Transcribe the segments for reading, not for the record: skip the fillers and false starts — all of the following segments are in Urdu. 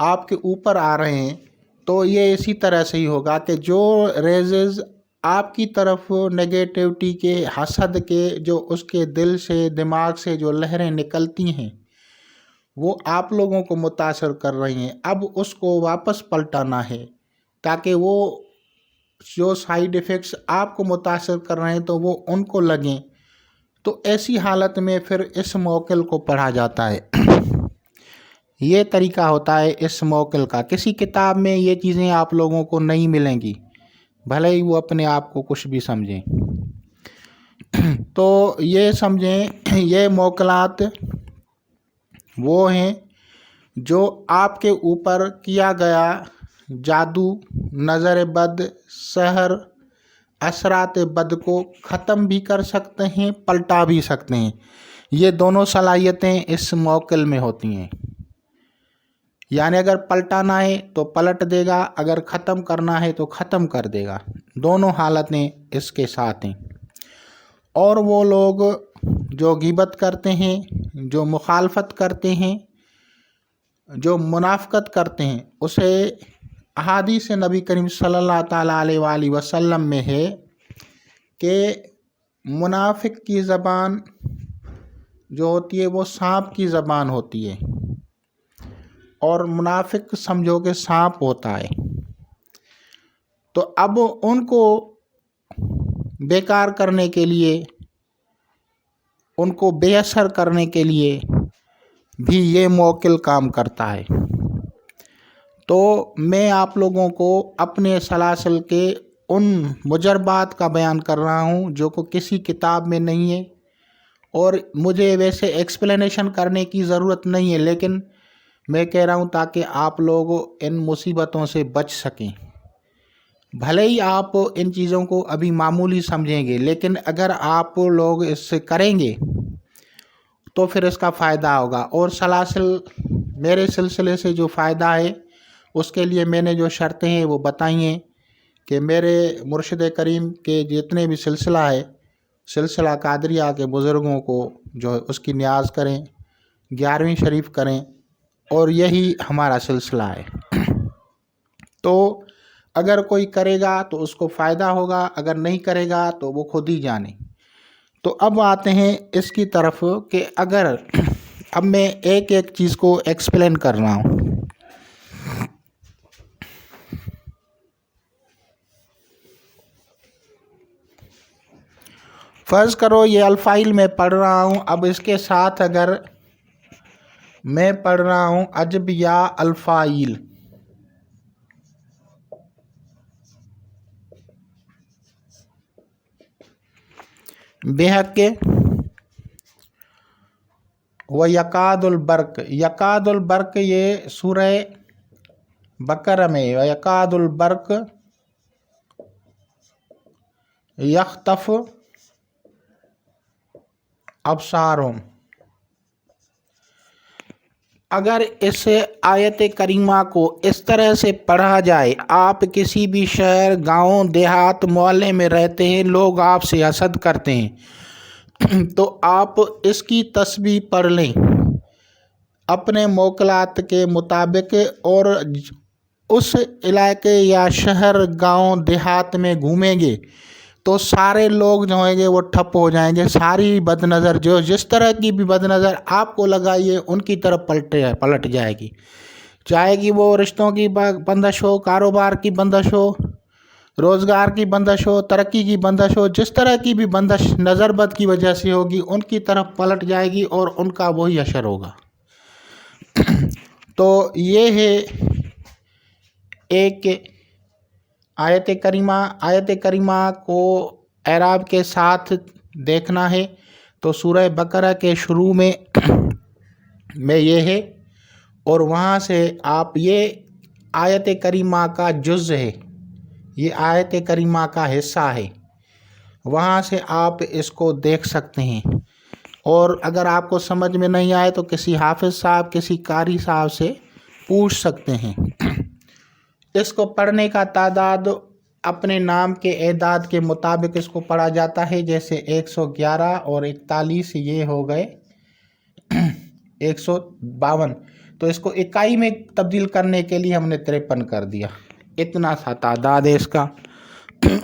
آپ کے اوپر آ رہے ہیں تو یہ اسی طرح سے ہی ہوگا کہ جو ریزز آپ کی طرف نگیٹیوٹی کے، حسد کے، جو اس کے دل سے دماغ سے جو لہریں نکلتی ہیں وہ آپ لوگوں کو متاثر کر رہی ہیں، اب اس کو واپس پلٹانا ہے تاکہ وہ جو سائیڈ ایفیکٹس آپ کو متاثر کر رہے ہیں تو وہ ان کو لگیں۔ تو ایسی حالت میں پھر اس موکل کو پڑھا جاتا ہے۔ یہ طریقہ ہوتا ہے اس موکل کا۔ کسی کتاب میں یہ چیزیں آپ لوگوں کو نہیں ملیں گی، بھلے ہی وہ اپنے آپ کو کچھ بھی سمجھیں۔ تو یہ سمجھیں یہ موکلات وہ ہیں جو آپ کے اوپر کیا گیا جادو، نظر بد، سحر، اثرات بد کو ختم بھی کر سکتے ہیں، پلٹا بھی سکتے ہیں۔ یہ دونوں صلاحیتیں اس موکل میں ہوتی ہیں، یعنی اگر پلٹانا ہے تو پلٹ دے گا، اگر ختم کرنا ہے تو ختم کر دے گا، دونوں حالتیں اس کے ساتھ ہیں۔ اور وہ لوگ جو غیبت کرتے ہیں، جو مخالفت کرتے ہیں، جو منافقت کرتے ہیں، اسے احادیث نبی کریم صلی اللہ تعالیٰ علیہ وآلہ وسلم میں ہے کہ منافق کی زبان جو ہوتی ہے وہ سانپ کی زبان ہوتی ہے، اور منافق سمجھو کہ سانپ ہوتا ہے۔ تو اب ان کو بیکار کرنے کے لیے، ان کو بے اثر کرنے کے لیے بھی یہ موکل کام کرتا ہے۔ تو میں آپ لوگوں کو اپنے سلاسل کے ان مجربات کا بیان کر رہا ہوں جو کہ کسی کتاب میں نہیں ہے، اور مجھے ویسے ایکسپلینیشن کرنے کی ضرورت نہیں ہے، لیکن میں کہہ رہا ہوں تاکہ آپ لوگ ان مصیبتوں سے بچ سکیں۔ بھلے ہی آپ ان چیزوں کو ابھی معمولی سمجھیں گے، لیکن اگر آپ لوگ اس سے کریں گے تو پھر اس کا فائدہ ہوگا۔ اور سلاسل میرے سلسلے سے جو فائدہ ہے اس کے لیے میں نے جو شرطیں ہیں وہ بتائی ہیں کہ میرے مرشد کریم کے جتنے بھی سلسلہ ہے، سلسلہ قادریہ کے بزرگوں کو جو اس کی نیاز کریں، 11ویں شریف کریں، اور یہی ہمارا سلسلہ ہے۔ تو اگر کوئی کرے گا تو اس کو فائدہ ہوگا، اگر نہیں کرے گا تو وہ خود ہی جانے۔ تو اب آتے ہیں اس کی طرف کہ اگر اب میں ایک ایک چیز کو ایکسپلین کر رہا ہوں۔ فرض کرو یہ الفائل میں پڑھ رہا ہوں، اب اس کے ساتھ اگر میں پڑھ رہا ہوں عجب یا الفائل، بحق و یکاد البرق، یکاد البرق یہ سورہ بقرہ میں، و یکاد البرق یخطف ابصارہم۔ اگر اس آیت کریمہ کو اس طرح سے پڑھا جائے، آپ کسی بھی شہر، گاؤں، دیہات، محلے میں رہتے ہیں، لوگ آپ سے حسد کرتے ہیں، تو آپ اس کی تسبیح پڑھ لیں اپنے موکلات کے مطابق، اور اس علاقے یا شہر، گاؤں، دیہات میں گھومیں گے تو سارے لوگ جو ہیں گے وہ ٹھپ ہو جائیں گے، ساری بد نظر جو جس طرح کی بھی بد نظر آپ کو لگائیے ان کی طرف پلٹ جائے گی، چاہے کہ وہ رشتوں کی بندش ہو، کاروبار کی بندش ہو، روزگار کی بندش ہو، ترقی کی بندش ہو، جس طرح کی بھی بندش نظر بد کی وجہ سے ہوگی ان کی طرف پلٹ جائے گی اور ان کا وہی اثر ہوگا۔ تو یہ ہے ایک آیت کریمہ کو اعراب کے ساتھ دیکھنا ہے تو سورہ بقرہ کے شروع میں یہ ہے، اور وہاں سے آپ یہ آیت کریمہ کا جز ہے، یہ آیت کریمہ کا حصہ ہے، وہاں سے آپ اس کو دیکھ سکتے ہیں، اور اگر آپ کو سمجھ میں نہیں آئے تو کسی حافظ صاحب، کسی قاری صاحب سے پوچھ سکتے ہیں۔ اس کو پڑھنے کا تعداد اپنے نام کے اعداد کے مطابق اس کو پڑھا جاتا ہے، جیسے 111 اور 41 یہ ہو گئے 152، تو اس کو اکائی میں تبدیل کرنے کے لیے ہم نے 53 کر دیا. اتنا سا تعداد ہے اس کا.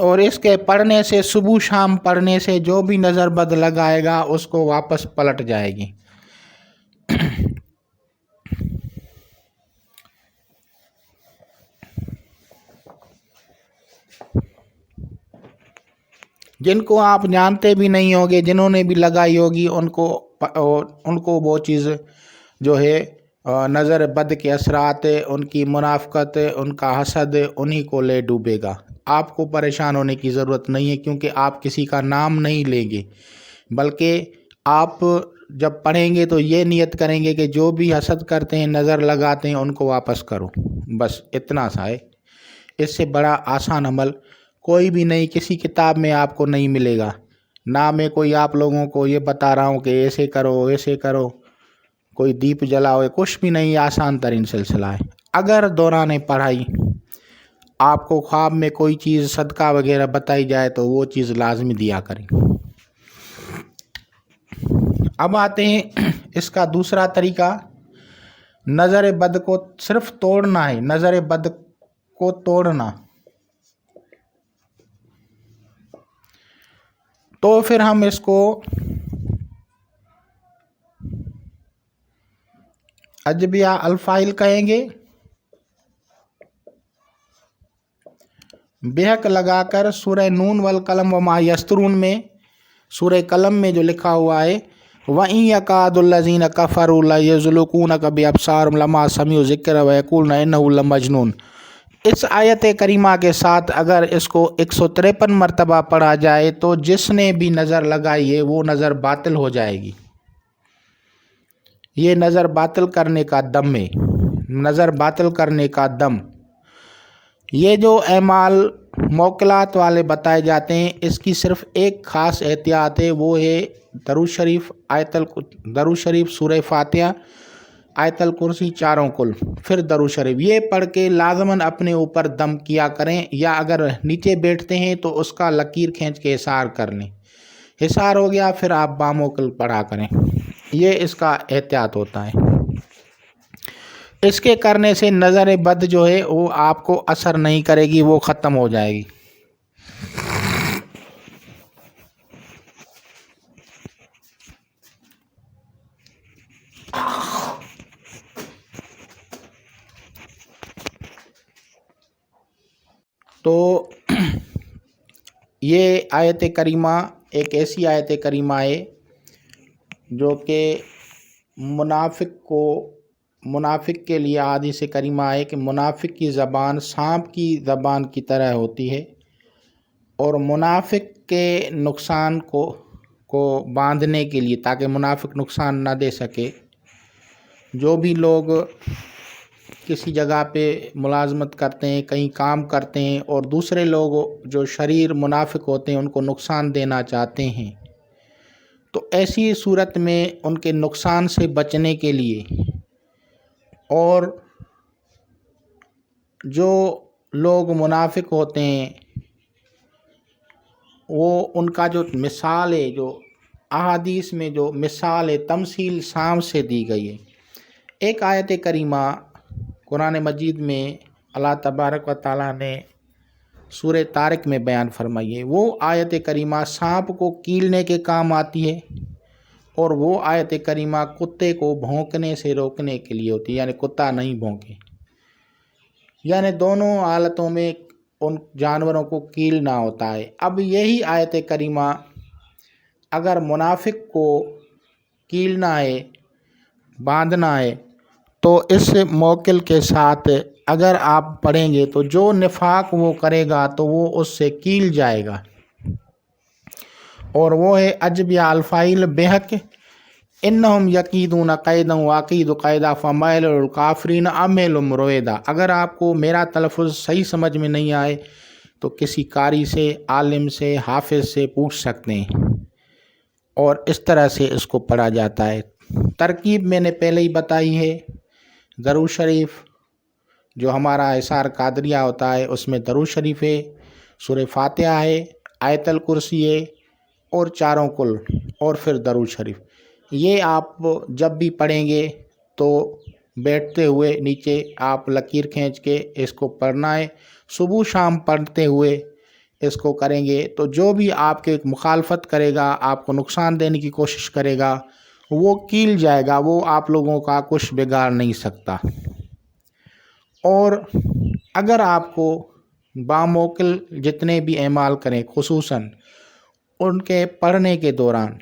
اور اس کے پڑھنے سے، صبح شام پڑھنے سے جو بھی نظر بد لگائے گا اس کو واپس پلٹ جائے گی. جن کو آپ جانتے بھی نہیں ہوگے، جنہوں نے بھی لگائی ہوگی، ان کو وہ چیز جو ہے نظر بد کے اثرات، ان کی منافقت، ان کا حسد انہی کو لے ڈوبے گا. آپ کو پریشان ہونے کی ضرورت نہیں ہے، کیونکہ آپ کسی کا نام نہیں لیں گے، بلکہ آپ جب پڑھیں گے تو یہ نیت کریں گے کہ جو بھی حسد کرتے ہیں، نظر لگاتے ہیں، ان کو واپس کرو. بس اتنا سا ہے. اس سے بڑا آسان عمل کوئی بھی نہیں، کسی کتاب میں آپ کو نہیں ملے گا. نہ میں کوئی آپ لوگوں کو یہ بتا رہا ہوں کہ ایسے کرو ایسے کرو، کوئی دیپ جلاؤ، کچھ بھی نہیں. آسان ترین سلسلہ ہے. اگر دوران پڑھائی آپ کو خواب میں کوئی چیز صدقہ وغیرہ بتائی جائے تو وہ چیز لازمی دیا کریں. اب آتے ہیں اس کا دوسرا طریقہ. نظر بد کو صرف توڑنا ہے، نظر بد کو توڑنا. تو پھر ہم اس کو اجبیہ الفائل کہیں گے. بحق لگا کر سورہ نون والقلم وما یسطرون میں، سورہ قلم میں جو لکھا ہوا ہے وَإِن يَكَادُ الَّذِينَ كَفَرُوا لَيُزْلِقُونَكَ بِأَبْصَارِهِمْ لَمَّا سَمِعُوا الذِّكْرَ وَيَقُولُونَ إِنَّهُ لَمَجْنُونٌ. اس آیت کریمہ کے ساتھ اگر اس کو 153 مرتبہ پڑھا جائے تو جس نے بھی نظر لگائی ہے وہ نظر باطل ہو جائے گی. یہ نظر باطل کرنے کا دم ہے، نظر باطل کرنے کا دم. یہ جو اعمال موکلات والے بتائے جاتے ہیں، اس کی صرف ایک خاص احتیاط ہے، وہ ہے درود شریف، درود شریف، سورہ فاتحہ، آیت الکرسی، چاروں کل، پھر درود شریف. یہ پڑھ کے لازماً اپنے اوپر دم کیا کریں، یا اگر نیچے بیٹھتے ہیں تو اس کا لکیر کھینچ کے حصار کر لیں. حصار ہو گیا پھر آپ باموکل پڑھا کریں. یہ اس کا احتیاط ہوتا ہے. اس کے کرنے سے نظر بد جو ہے وہ آپ کو اثر نہیں کرے گی، وہ ختم ہو جائے گی. تو یہ آیت کریمہ ایک ایسی آیت کریمہ ہے جو کہ منافق کے لیے حدیث کریمہ ہے کہ منافق کی زبان سانپ کی زبان کی طرح ہوتی ہے، اور منافق کے نقصان کو باندھنے کے لیے، تاکہ منافق نقصان نہ دے سکے، جو بھی لوگ کسی جگہ پہ ملازمت کرتے ہیں، کہیں کام کرتے ہیں، اور دوسرے لوگ جو شریر منافق ہوتے ہیں ان کو نقصان دینا چاہتے ہیں، تو ایسی صورت میں ان کے نقصان سے بچنے کے لیے، اور جو لوگ منافق ہوتے ہیں وہ ان کا جو مثال ہے، جو احادیث میں جو مثال ہے، تمثیل سانپ سے دی گئی ہے. ایک آیت کریمہ قرآن مجید میں اللہ تبارک و تعالیٰ نے سورہ طارق میں بیان فرمائی ہے. وہ آیت کریمہ سانپ کو کیلنے کے کام آتی ہے، اور وہ آیت کریمہ کتے کو بھونکنے سے روکنے کے لیے ہوتی ہے، یعنی کتا نہیں بھونکے. یعنی دونوں حالتوں میں ان جانوروں کو کیلنا ہوتا ہے. اب یہی آیت کریمہ اگر منافق کو کیلنا ہے، باندھنا ہے، تو اس موکل کے ساتھ اگر آپ پڑھیں گے تو جو نفاق وہ کرے گا تو وہ اس سے کیل جائے گا. اور وہ ہے اجبیہ الفائل بحق انہم یکیدون قیدا واقید قیدا فمائل الکافرین امہلہم رویدا. اگر آپ کو میرا تلفظ صحیح سمجھ میں نہیں آئے تو کسی قاری سے، عالم سے، حافظ سے پوچھ سکتے ہیں، اور اس طرح سے اس کو پڑھا جاتا ہے. ترکیب میں نے پہلے ہی بتائی ہے. درود شریف جو ہمارا حصار قادریہ ہوتا ہے اس میں درود شریف ہے، سورہ فاتحہ ہے، آیت الکرسی ہے، اور چاروں کل، اور پھر درود شریف. یہ آپ جب بھی پڑھیں گے تو بیٹھتے ہوئے نیچے آپ لکیر کھینچ کے اس کو پڑھنا ہے، صبح شام پڑھتے ہوئے اس کو کریں گے تو جو بھی آپ کے مخالفت کرے گا، آپ کو نقصان دینے کی کوشش کرے گا، وہ کیل جائے گا، وہ آپ لوگوں کا کچھ بگاڑ نہیں سکتا۔ اور اگر آپ کو باموکل جتنے بھی اعمال کریں، خصوصاً ان کے پڑھنے کے دوران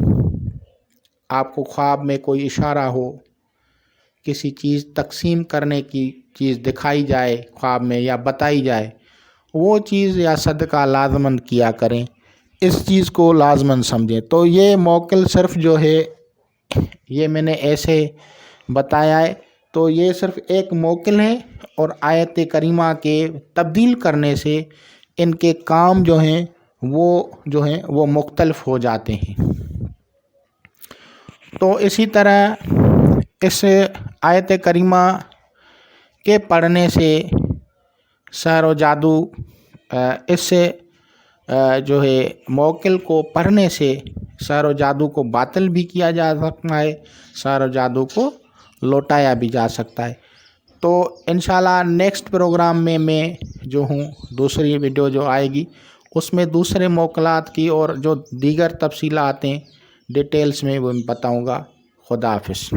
آپ کو خواب میں کوئی اشارہ ہو، کسی چیز تقسیم کرنے کی چیز دکھائی جائے خواب میں یا بتائی جائے، وہ چیز یا صدقہ لازماً کیا کریں، اس چیز کو لازماً سمجھیں۔ تو یہ موکل صرف جو ہے یہ میں نے ایسے بتایا ہے، تو یہ صرف ایک موکل ہے، اور آیت کریمہ کے تبدیل کرنے سے ان کے کام جو ہیں وہ مختلف ہو جاتے ہیں۔ تو اسی طرح اس آیت کریمہ کے پڑھنے سے سحر و جادو، اس سے جو ہے موکل کو پڑھنے سے سحر و جادو کو باطل بھی کیا جا سکتا ہے، سحر و جادو کو لوٹایا بھی جا سکتا ہے۔ تو انشاءاللہ نیکسٹ پروگرام میں جو ہوں دوسری ویڈیو جو آئے گی اس میں دوسرے موکلات کی اور جو دیگر تفصیلات ہیں ڈیٹیلز میں وہ بتاؤں گا۔ خدا حافظ۔